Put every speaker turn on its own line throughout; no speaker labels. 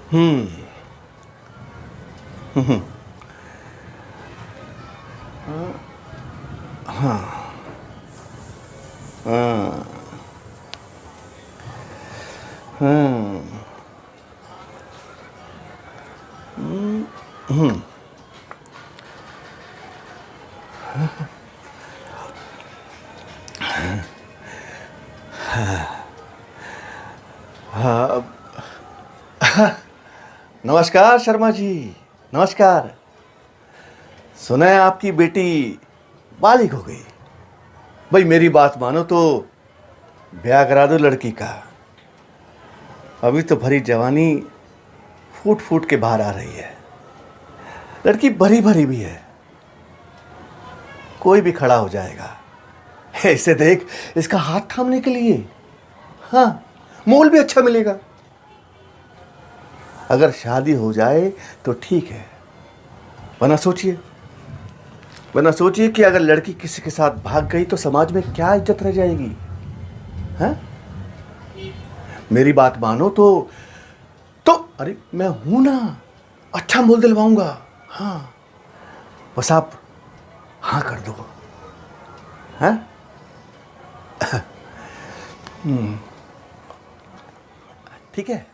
हम्म। हम्म। हाँ। हाँ। हम्म। हम्म। नमस्कार शर्मा जी। नमस्कार। सुना है आपकी बेटी बालिग हो गई। भाई मेरी बात मानो तो ब्याह करा दो लड़की का। अभी तो भरी जवानी फूट फूट के बाहर आ रही है। लड़की भरी भरी भी है, कोई भी खड़ा हो जाएगा। ऐसे देख, इसका हाथ थामने के लिए हाँ मोल भी अच्छा मिलेगा। अगर शादी हो जाए तो ठीक है, वरना सोचिए कि अगर लड़की किसी के साथ भाग गई तो समाज में क्या इज्जत रह जाएगी। हैं? मेरी बात मानो तो अरे मैं हूं ना, अच्छा मोल दिलवाऊंगा। हाँ, बस आप हाँ कर दो। हैं? ठीक है।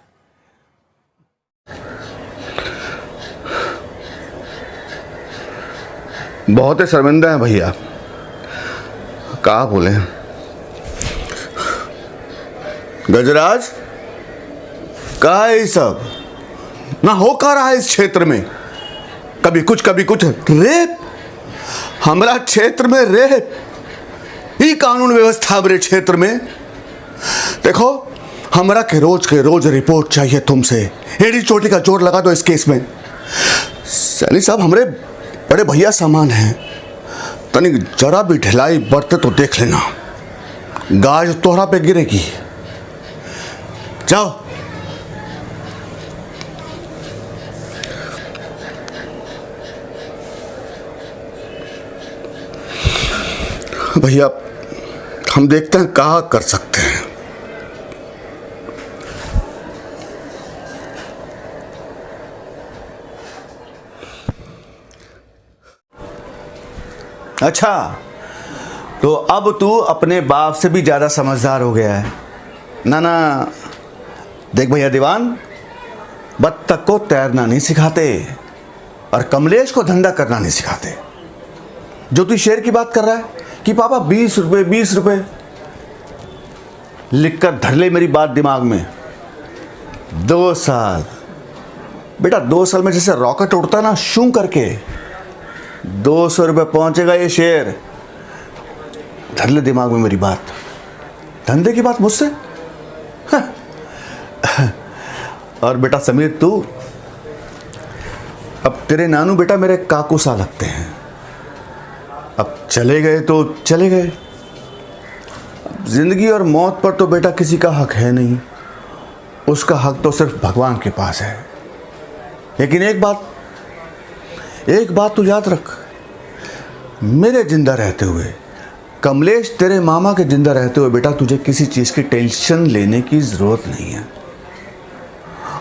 बहुत ही शर्मिंदा है भैया, कहा बोले। गजराज, कहा है ये सब? ना हो का रहा है इस क्षेत्र में? कभी कुछ रेप, हमारा क्षेत्र में रेप, ये कानून व्यवस्था मेरे क्षेत्र में। देखो, हमरा के रोज रिपोर्ट चाहिए तुमसे। एड़ी चोटी का जोर लगा दो इस केस में। सैनी साहब हमरे बड़े भैया सामान हैं, तनिक जरा भी ढिलाई बरते तो देख लेना, गाज तोहरा पे गिरेगी। जाओ। भैया हम देखते हैं कहा कर सकते हैं।
अच्छा, तो अब तू अपने बाप से भी ज़्यादा समझदार हो गया है ना। देख भैया दीवान, बत्तख को तैरना नहीं सिखाते और कमलेश को धंधा करना नहीं सिखाते। जो तू शेर की बात कर रहा है कि पापा 20 रुपए लिख कर धर ले मेरी बात दिमाग में। 2 साल बेटा, 2 साल में जैसे रॉकेट उड़ता ना शूं करके, 200 रुपये पहुंचेगा ये शेर। धर ले दिमाग में मेरी बात। धंधे की बात मुझसे? और बेटा समीर, तू अब तेरे नानू बेटा मेरे काकू सा लगते हैं। अब चले गए तो चले गए। जिंदगी और मौत पर तो बेटा किसी का हक है नहीं, उसका हक तो सिर्फ भगवान के पास है। लेकिन एक बात तू याद रख, मेरे जिंदा रहते हुए, कमलेश तेरे मामा के जिंदा रहते हुए बेटा तुझे किसी चीज की टेंशन लेने की जरूरत नहीं है।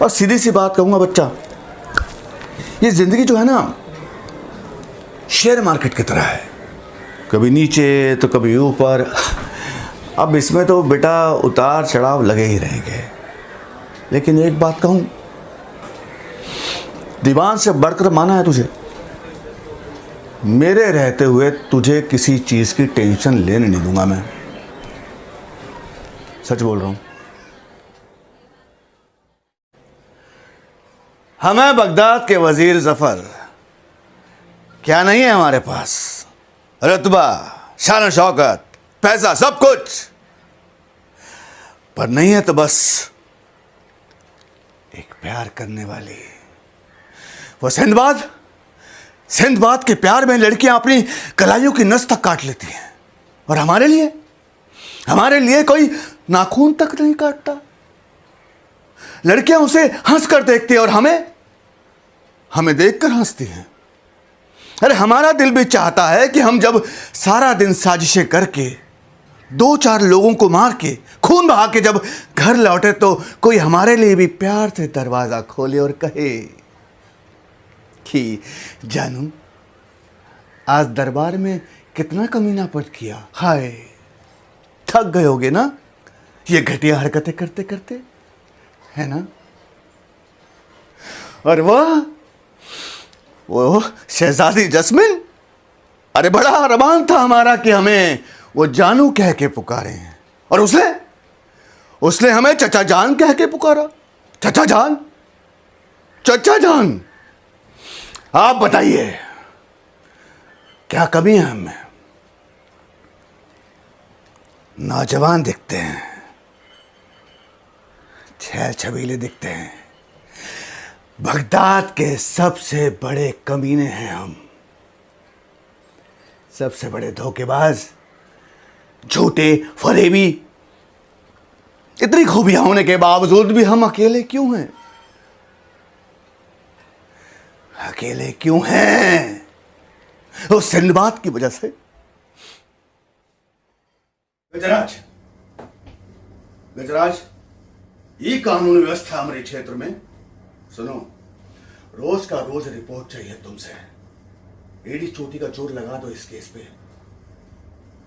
और सीधी सी बात कहूंगा बच्चा, ये जिंदगी जो है ना, शेयर मार्केट की तरह है, कभी नीचे तो कभी ऊपर। अब इसमें तो बेटा उतार चढ़ाव लगे ही रहेंगे। लेकिन एक बात कहूं, दीवान से बढ़कर माना है तुझे, मेरे रहते हुए तुझे किसी चीज की टेंशन लेने नहीं दूंगा मैं। सच बोल रहा हूं। हमें बगदाद के वजीर जफर क्या नहीं है हमारे पास? रुतबा, शान शौकत, पैसा, सब कुछ। पर नहीं है तो बस एक प्यार करने वाली, वो सिंधबाद के प्यार में लड़कियां अपनी कलाइयों की नस तक काट लेती हैं। और हमारे लिए कोई नाखून तक नहीं काटता। लड़कियां उसे हंस कर देखती है और हमें देखकर हंसती हैं। अरे हमारा दिल भी चाहता है कि हम जब सारा दिन साजिशें करके दो चार लोगों को मार के खून बहा के जब घर लौटे तो कोई हमारे लिए भी प्यार से दरवाजा खोले और कहे कि जानू, आज दरबार में कितना कमीनापन किया, हाय थक गए होगे ना ये घटिया हरकतें करते करते, है ना। और वो शहजादी जस्मिन, अरे बड़ा अरमान था हमारा कि हमें वो जानू कह के पुकारे हैं, और उसने हमें चचा जान कह के पुकारा। चचा जान, चचा जान, आप बताइए क्या कमी है हमें? नौजवान दिखते हैं, छैल छबीले दिखते हैं, बगदाद के सबसे बड़े कमीने हैं हम, सबसे बड़े धोखेबाज, झूठे, फरेबी। इतनी खूबियां होने के बावजूद भी हम अकेले क्यों हैं? अकेले क्यों हैं? उस सिंदबाद की वजह से। गजराज, गजराज, ये कानून व्यवस्था हमारे क्षेत्र में, सुनो, रोज का रोज रिपोर्ट चाहिए तुमसे। एडी चोटी का जोर लगा दो इस केस पे।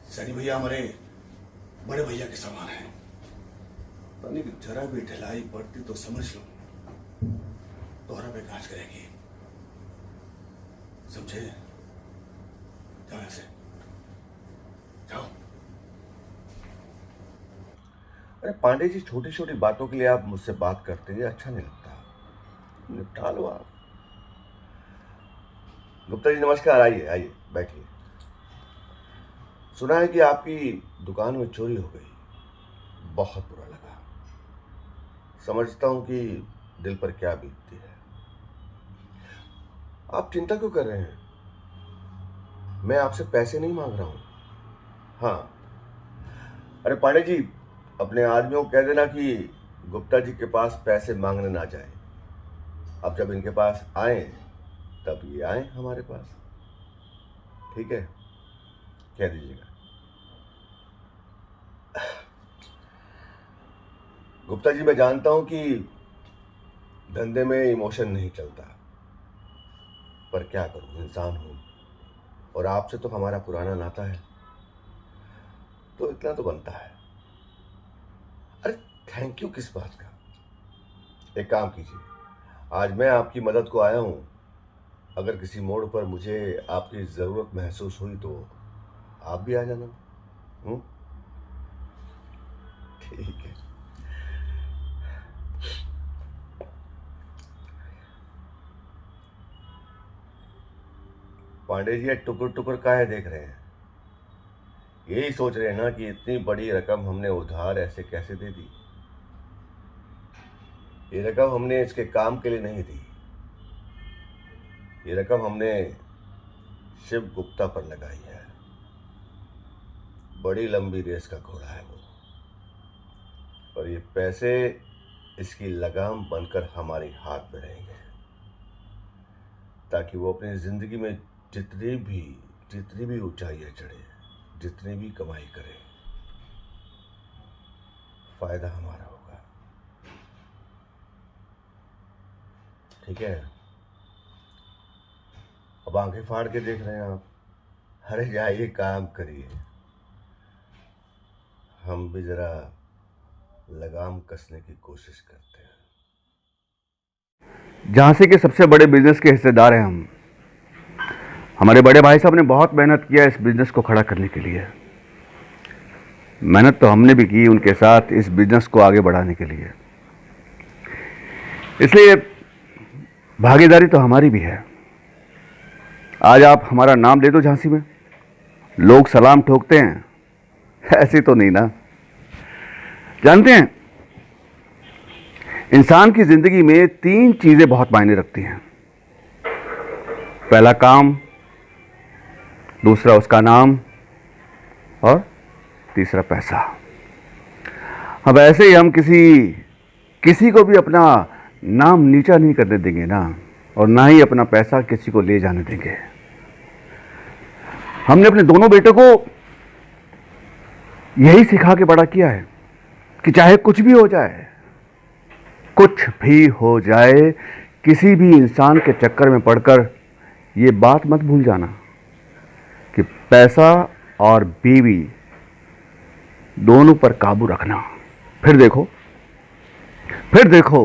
सनी भैया हमारे बड़े भैया के समान हैं, जरा भी ढिलाई पड़ती तो समझ लो तोहरा पे काज करेगी, समझे? जाओ यहां से, जाओ।
अरे पांडे जी, छोटी छोटी बातों के लिए आप मुझसे बात करते हैं, अच्छा नहीं लगता। निपटा लो आप। गुप्ता जी नमस्कार, आइए आइए बैठिए। सुना है कि आपकी दुकान में चोरी हो गई, बहुत बुरा लगा। समझता हूं कि दिल पर क्या बीतती है। आप चिंता क्यों कर रहे हैं? मैं आपसे पैसे नहीं मांग रहा हूं। हाँ, अरे पांडे जी, अपने आदमियों को कह देना कि गुप्ता जी के पास पैसे मांगने ना जाए। अब जब इनके पास आए तब ये आए हमारे पास, ठीक है? कह दीजिएगा। गुप्ता जी, मैं जानता हूं कि धंधे में इमोशन नहीं चलता, पर क्या करूं, इंसान हूं, और आपसे तो हमारा पुराना नाता है, तो इतना तो बनता है। अरे थैंक यू किस बात का? एक काम कीजिए, आज मैं आपकी मदद को आया हूं। अगर किसी मोड़ पर मुझे आपकी जरूरत महसूस हुई तो आप भी आ जाना। ठीक है। पांडे जी, टुकुर टुकुर काहे देख रहे हैं? यही सोच रहे हैं ना कि इतनी बड़ी रकम हमने उधार ऐसे कैसे दे दी? ये रकम हमने इसके काम के लिए नहीं दी, ये रकम हमने शिव गुप्ता पर लगाई है। बड़ी लंबी रेस का घोड़ा है वो, और ये पैसे इसकी लगाम बनकर हमारे हाथ में रहेंगे, ताकि वो अपनी जिंदगी में जितनी भी ऊंचाइयां चढ़े, जितनी भी कमाई करे, फायदा हमारा होगा। ठीक है? अब आंखें फाड़ के देख रहे हैं आप? अरे जाइए काम करिए, हम भी जरा लगाम कसने की कोशिश करते हैं।
झांसी के सबसे बड़े बिजनेस के हिस्सेदार हैं हम। हमारे बड़े भाई साहब ने बहुत मेहनत किया इस बिजनेस को खड़ा करने के लिए। मेहनत तो हमने भी की उनके साथ इस बिजनेस को आगे बढ़ाने के लिए, इसलिए भागीदारी तो हमारी भी है। आज आप हमारा नाम दे दो झांसी में, लोग सलाम ठोकते हैं, ऐसी तो नहीं ना? जानते हैं, इंसान की जिंदगी में 3 चीजें बहुत मायने रखती हैं। पहला काम, दूसरा उसका नाम, और तीसरा पैसा। अब ऐसे ही हम किसी को भी अपना नाम नीचा नहीं करने देंगे ना, और ना ही अपना पैसा किसी को ले जाने देंगे। हमने अपने दोनों बेटों को यही सिखा के बड़ा किया है कि चाहे कुछ भी हो जाए, कुछ भी हो जाए, किसी भी इंसान के चक्कर में पड़कर ये बात मत भूल जाना कि पैसा और बीवी दोनों पर काबू रखना। फिर देखो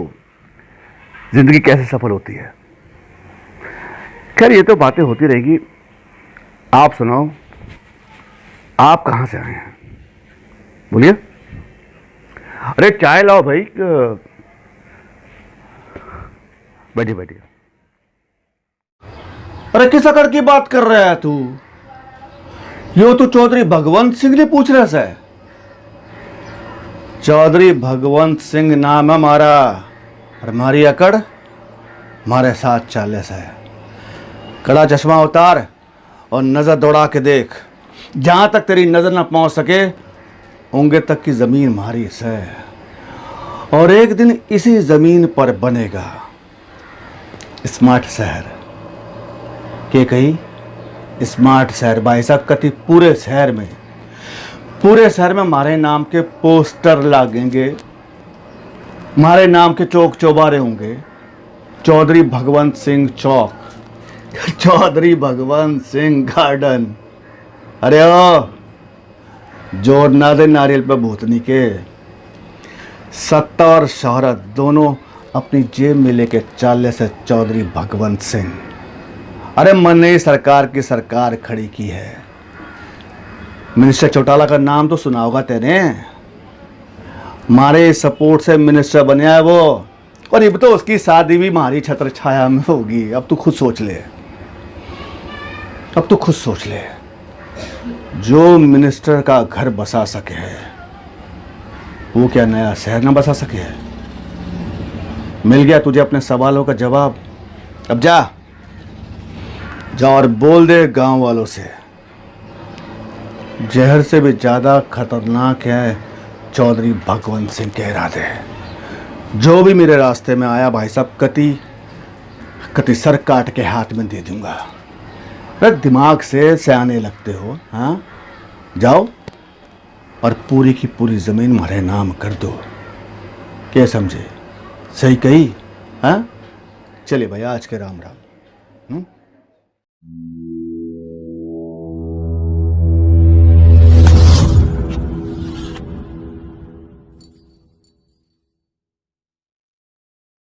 जिंदगी कैसे सफल होती है। खैर, ये तो बातें होती रहेगी। आप सुनाओ, आप कहां से आए हैं? बोलिए। अरे चाय लाओ भाई। बैठिए बैठिए। अरे किस अकड़ की बात कर रहा है तू? यो तो चौधरी भगवंत सिंह ने पूछ रहा है। चौधरी भगवंत सिंह नाम है हमारा, और हमारी अकड़ हमारे साथ 40 है। कड़ा चश्मा उतार और नजर दौड़ा के देख। जहां तक तेरी नजर ना पहुंच सके, होंगे तक की जमीन हमारी है, और एक दिन इसी जमीन पर बनेगा स्मार्ट शहर। के कही स्मार्ट शहर भाई साहब, कति पूरे शहर में हमारे नाम के पोस्टर लागेंगे, हमारे नाम के चौक चौबारे होंगे। चौधरी भगवंत सिंह चौक, चौधरी भगवंत सिंह गार्डन। अरे ओ जोर ना दे नारियल पे भूतनी के। सत्ता और शोहरत दोनों अपनी जेब में लेके 40 है चौधरी भगवंत सिंह। अरे मन ने सरकार की सरकार खड़ी की है। मिनिस्टर चौटाला का नाम तो सुना होगा तेरे। हमारे सपोर्ट से मिनिस्टर बनया है वो, और अब तो उसकी शादी भी हमारी छत्र छाया में होगी। अब तू खुद सोच ले, जो मिनिस्टर का घर बसा सके है, वो क्या नया शहर ना बसा सके है? मिल गया तुझे अपने सवालों का जवाब। अब जा और बोल दे गांव वालों से, जहर से भी ज्यादा खतरनाक है चौधरी भगवंत सिंह के इरादे। जो भी मेरे रास्ते में आया भाई साहब, कति सर काट के हाथ में दे दूंगा। अरे दिमाग से सयाने लगते हो, हाँ? जाओ और पूरी की पूरी जमीन हमारे नाम कर दो। क्या समझे? सही कही? हाँ, चलिए भाई, आज के राम राम।